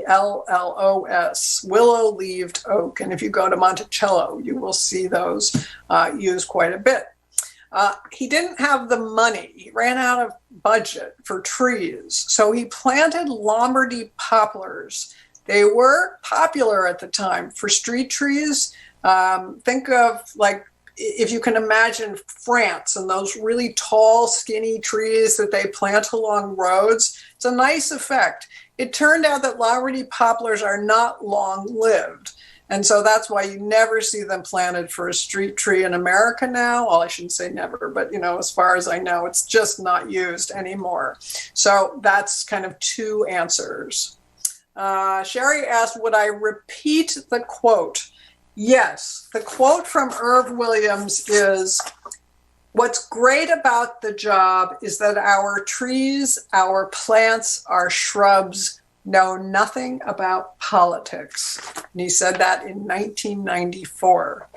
Phellos, willow-leaved oak. And if you go to Monticello, you will see those used quite a bit. He didn't have the money. He ran out of budget for trees. So he planted Lombardy poplars. They were popular at the time for street trees. Think of, like, if you can imagine France and those really tall, skinny trees that they plant along roads. It's a nice effect. It turned out that Lombardy poplars are not long-lived. And so that's why you never see them planted for a street tree in America now. Well, I shouldn't say never, but, as far as I know, it's just not used anymore. So that's kind of two answers. Sherry asked, would I repeat the quote? Yes. The quote from Irv Williams is, what's great about the job is that our trees, our plants, our shrubs know nothing about politics. And he said that in 1994.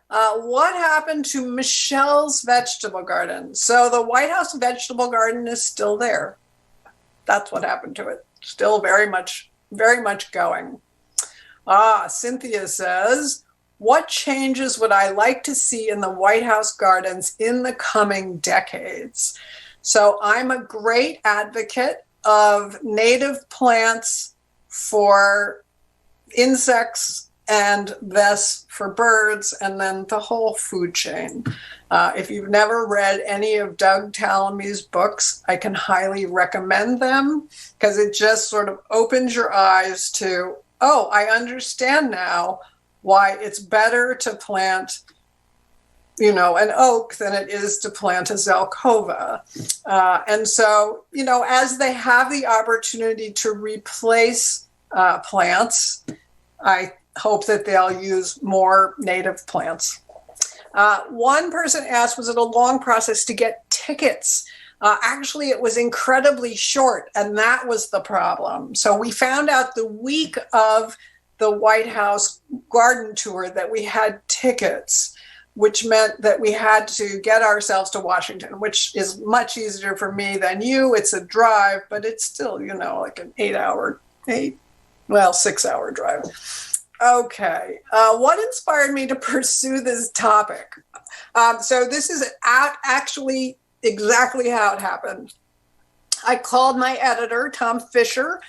What happened to Michelle's vegetable garden? So the White House vegetable garden is still there. That's what happened to it. Still very much going. Cynthia says, what changes would I like to see in the White House gardens in the coming decades? So I'm a great advocate of native plants for insects and thus for birds, and then the whole food chain. If you've never read any of Doug Tallamy's books, I can highly recommend them, because it just sort of opens your eyes to, oh, I understand now why it's better to plant an oak than it is to plant a Zelkova. And so, as they have the opportunity to replace plants, I hope that they'll use more native plants. One person asked, was it a long process to get tickets? Actually, it was incredibly short, and that was the problem. So we found out the week of the White House garden tour that we had tickets, which meant that we had to get ourselves to Washington, which is much easier for me than you. It's a drive, but it's still, like an 6-hour drive. Okay. What inspired me to pursue this topic? So this is actually exactly how it happened. I called my editor, Tom Fisher,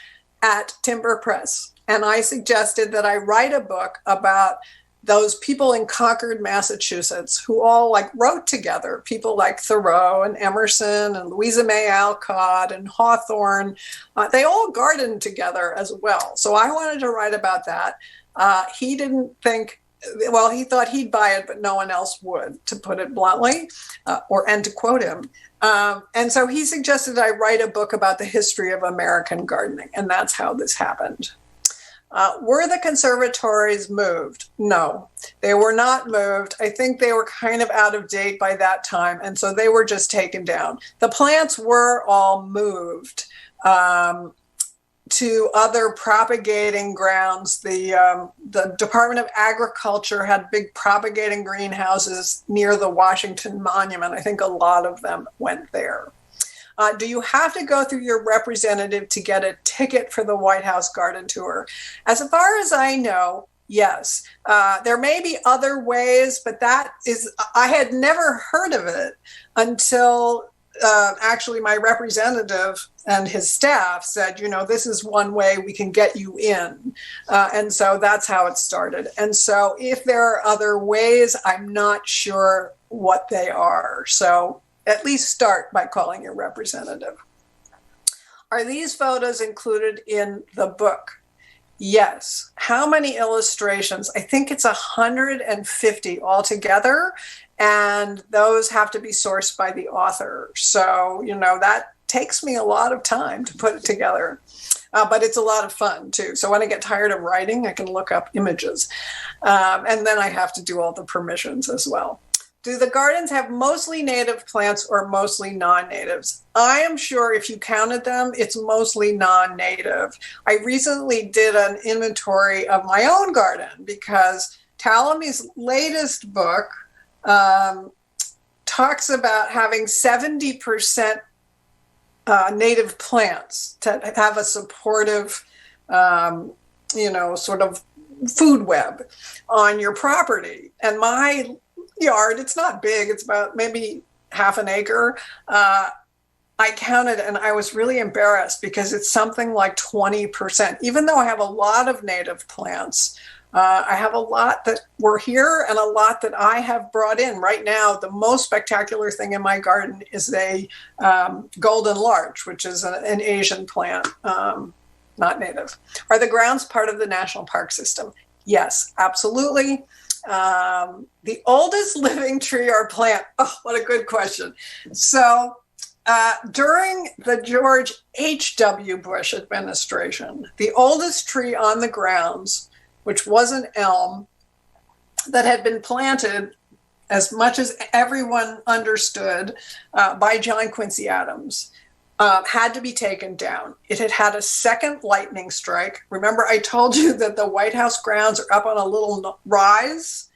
at Timber Press, and I suggested that I write a book about those people in Concord, Massachusetts, who all wrote together, people like Thoreau and Emerson and Louisa May Alcott and Hawthorne. They all gardened together as well. So I wanted to write about that. He didn't think, he thought he'd buy it, but no one else would, to put it bluntly, and to quote him. And so he suggested I write a book about the history of American gardening, and that's how this happened. Were the conservatories moved? No, they were not moved. I think they were kind of out of date by that time, and so they were just taken down. The plants were all moved to other propagating grounds. The Department of Agriculture had big propagating greenhouses near the Washington Monument. I think a lot of them went there. Do you have to go through your representative to get a ticket for the White House garden tour? As far as I know, yes. There may be other ways, but I had never heard of it until actually my representative and his staff said, this is one way we can get you in. And so that's how it started. And so if there are other ways, I'm not sure what they are. So at least start by calling your representative. Are these photos included in the book? Yes. How many illustrations? I think it's 150 altogether, and those have to be sourced by the author. So, that takes me a lot of time to put it together, but it's a lot of fun too. So when I get tired of writing, I can look up images, and then I have to do all the permissions as well. Do the gardens have mostly native plants or mostly non-natives? I am sure if you counted them, it's mostly non-native. I recently did an inventory of my own garden because Tallamy's latest book talks about having 70% native plants to have a supportive, sort of food web on your property. And my yard. It's not big. It's about maybe half an acre. I counted and I was really embarrassed because it's something like 20%. Even though I have a lot of native plants, I have a lot that were here and a lot that I have brought in. Right now, the most spectacular thing in my garden is a golden larch, which is an Asian plant, not native. Are the grounds part of the national park system? Yes, absolutely. The oldest living tree or plant. Oh, what a good question. So during the George H.W. Bush administration, the oldest tree on the grounds, which was an elm that had been planted, as much as everyone understood, by John Quincy Adams, had to be taken down. It had had a second lightning strike. Remember, I told you that the White House grounds are up on a little rise,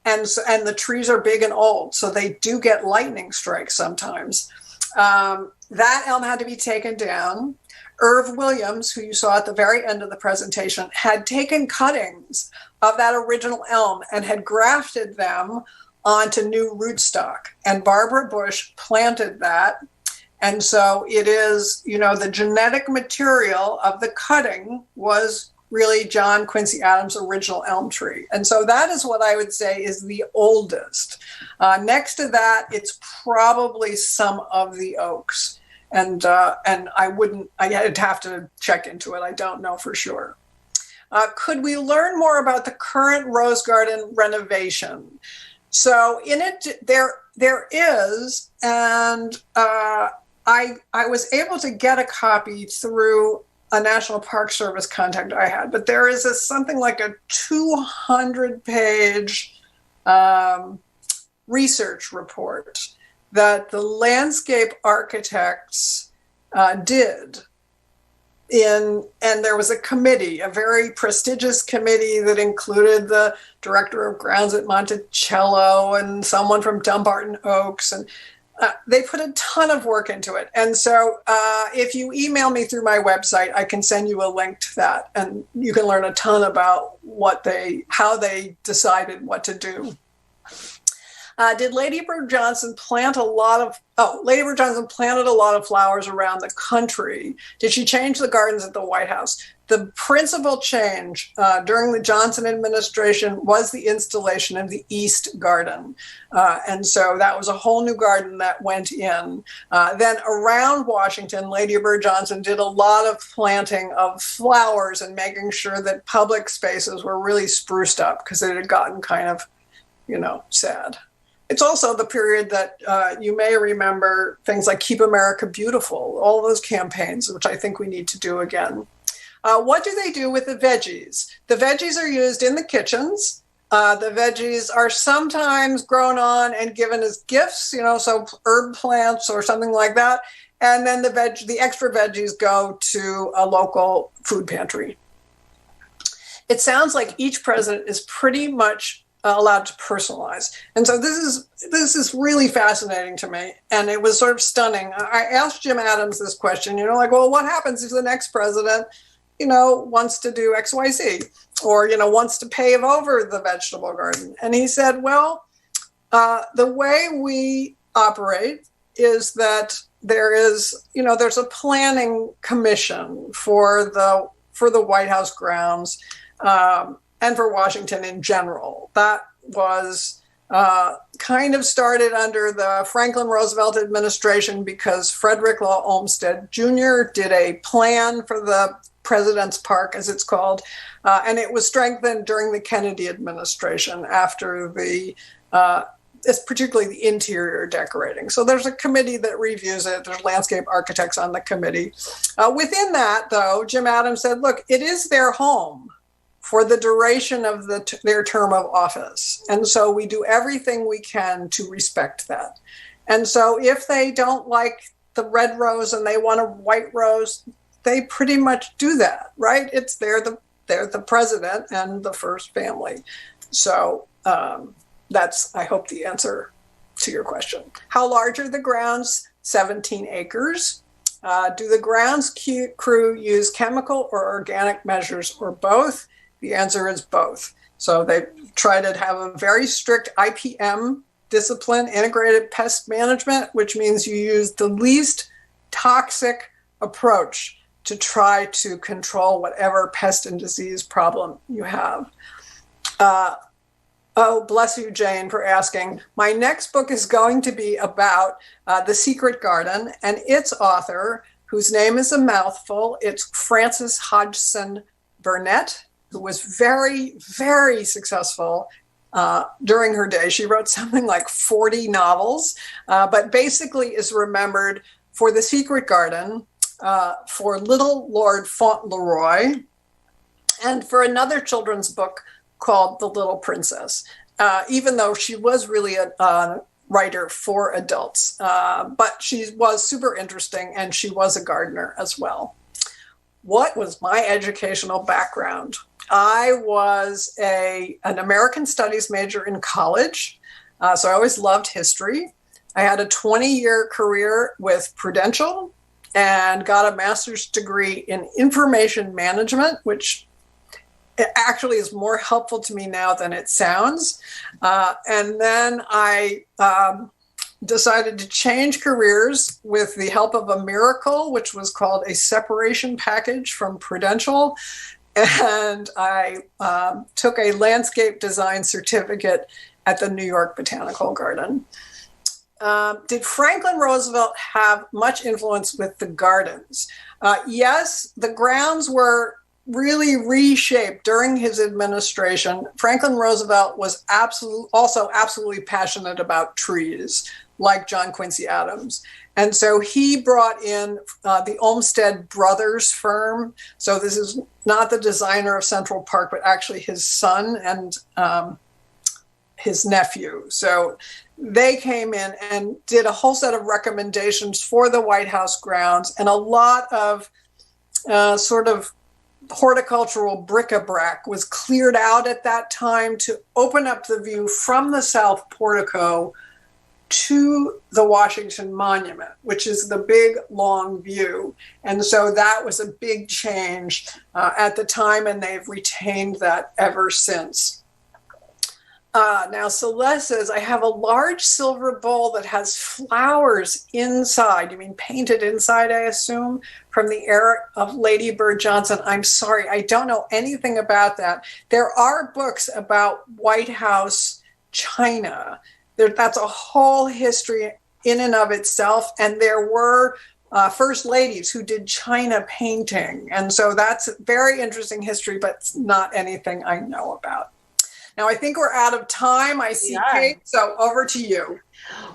and the trees are big and old, so they do get lightning strikes sometimes. That elm had to be taken down. Irv Williams, who you saw at the very end of the presentation, had taken cuttings of that original elm and had grafted them onto new rootstock. And Barbara Bush planted that. And so it is, the genetic material of the cutting was really John Quincy Adams' original elm tree. And so that is what I would say is the oldest. Next to that, it's probably some of the oaks. And I'd have to check into it. I don't know for sure. Could we learn more about the current Rose Garden renovation? So in it, there is, and I was able to get a copy through a National Park Service contact I had, but there is something like a 200-page research report that the landscape architects did. And there was a committee, a very prestigious committee that included the director of grounds at Monticello and someone from Dumbarton Oaks, and they put a ton of work into it. And so if you email me through my website, I can send you a link to that, and you can learn a ton about how they decided what to do. Did Lady Bird Johnson planted a lot of flowers around the country. Did she change the gardens at the White House? The principal change during the Johnson administration was the installation of the East Garden. And so that was a whole new garden that went in. Then around Washington, Lady Bird Johnson did a lot of planting of flowers and making sure that public spaces were really spruced up because it had gotten kind of, sad. It's also the period that you may remember things like Keep America Beautiful, all those campaigns, which I think we need to do again. What do they do with the veggies? The veggies are used in the kitchens. The veggies are sometimes grown on and given as gifts, so herb plants or something like that. And then the extra veggies go to a local food pantry. It sounds like each president is pretty much allowed to personalize. And so this is really fascinating to me. And it was sort of stunning. I asked Jim Adams this question, well, what happens if the next president, wants to do X, Y, Z, or, wants to pave over the vegetable garden? And he said, well, the way we operate is that there's a planning commission for the White House grounds, and for Washington in general. That was kind of started under the Franklin Roosevelt administration because Frederick Law Olmsted Jr. did a plan for the President's Park, as it's called, and it was strengthened during the Kennedy administration after it's particularly the interior decorating. So there's a committee that reviews it. There's landscape architects on the committee. Within that, though, Jim Adams said, look, it is their home for the duration of their term of office. And so we do everything we can to respect that. And so if they don't like the red rose and they want a white rose, they pretty much do that, right? They're the president and the first family. So that's, I hope, the answer to your question. How large are the grounds? 17 acres. Do the grounds crew use chemical or organic measures or both? The answer is both. So they try to have a very strict IPM discipline, integrated pest management, which means you use the least toxic approach to try to control whatever pest and disease problem you have. Oh, bless you, Jane, for asking. My next book is going to be about The Secret Garden, and its author, whose name is a mouthful, it's Frances Hodgson Burnett, who was very, very successful during her day. She wrote something like 40 novels, but basically is remembered for The Secret Garden, for Little Lord Fauntleroy, and for another children's book called The Little Princess, even though she was really a writer for adults. But she was super interesting, and she was a gardener as well. What was my educational background? I was an American Studies major in college, so I always loved history. I had a 20-year career with Prudential and got a master's degree in information management, which it actually is more helpful to me now than it sounds. And then I decided to change careers with the help of a miracle, which was called a separation package from Prudential. And I took a landscape design certificate at the New York Botanical Garden. Did Franklin Roosevelt have much influence with the gardens? Yes, the grounds were really reshaped during his administration. Franklin Roosevelt was also absolutely passionate about trees, like John Quincy Adams. And so he brought in the Olmsted Brothers firm. So this is not the designer of Central Park, but actually his son and his nephew. So they came in and did a whole set of recommendations for the White House grounds, and a lot of sort of horticultural bric-a-brac was cleared out at that time to open up the view from the south portico to the Washington Monument, which is the big, long view. And so that was a big change at the time, and they've retained that ever since. Now, Celeste says, I have a large silver bowl that has flowers inside. You mean painted inside, I assume, from the era of Lady Bird Johnson. I'm sorry, I don't know anything about that. There are books about White House china. That's a whole history in and of itself. And there were first ladies who did china painting. And so that's very interesting history, but not anything I know about. Now, I think we're out of time. I see Kate, so over to you.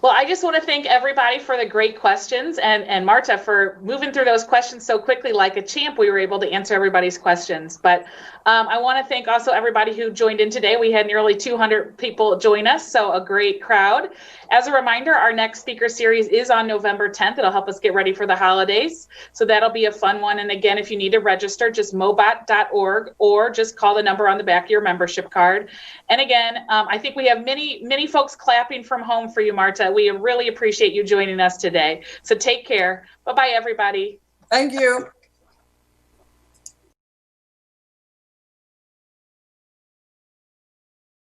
Well, I just want to thank everybody for the great questions, and Marta for moving through those questions so quickly like a champ. We were able to answer everybody's questions. But I want to thank also everybody who joined in today. We had nearly 200 people join us, so a great crowd. As a reminder, our next speaker series is on November 10th. It'll help us get ready for the holidays. So that'll be a fun one. And again, if you need to register, just mobot.org or just call the number on the back of your membership card. And again, I think we have many folks clapping from home for you, Marta. We really appreciate you joining us today. So take care. Bye-bye, everybody. Thank you.